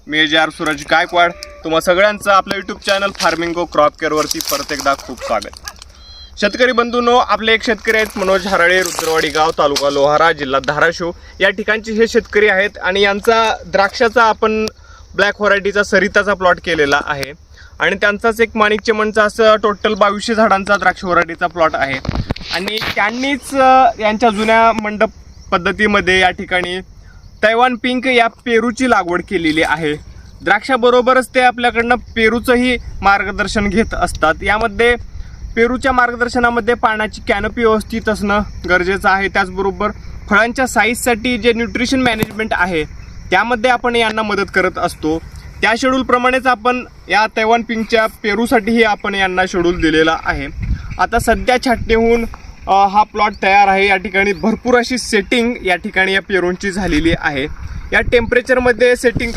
मी सूरज गायकवाड. तुम्हा सगळ्यांचं आपल्या यूट्यूब चॅनल फार्मिंग गो क्रॉप केअरवरती परत एकदा खूप स्वागत. शेतकरी बंधूंनो, आपले एक शेतकरी आहेत मनोज हराळे, रुद्रवाडी गाव, तालुका लोहारा, जिल्हा धाराशिव या ठिकाणचे हे शेतकरी आहेत आणि यांचा द्राक्षाचा आपण ब्लॅक व्हरायटीचा सरिताचा प्लॉट केलेला आहे आणि त्यांचाच एक माणिकचमनचा असं टोटल 2200 झाडांचा द्राक्ष व्हरायटीचा प्लॉट आहे आणि त्यांनीच यांच्या जुन्या मंडप पद्धतीमध्ये या ठिकाणी तैवान पिंक या पेरूची लागवड केलेली आहे. द्राक्षाबरोबरच ते आपल्याकडनं पेरूचंही मार्गदर्शन घेत असतात. यामध्ये पेरूच्या मार्गदर्शनामध्ये पाण्याची कॅनोपी व्यवस्थित असणं गरजेचं आहे. त्याचबरोबर फळांच्या साईजसाठी जे न्यूट्रिशन मॅनेजमेंट आहे त्यामध्ये आपण यांना मदत करत असतो. त्या शेड्यूलप्रमाणेच आपण या तैवान पिंकच्या पेरूसाठीही आपण यांना शेड्यूल दिलेला आहे. आता सध्या छाटणी होऊन हा प्लॉट तयार आहे. या ठिकाणी भरपूर अशी सेटिंग या ठिकाणी या पेरूंची झालेली आहे. या टेम्परेचरमध्ये सेटिंग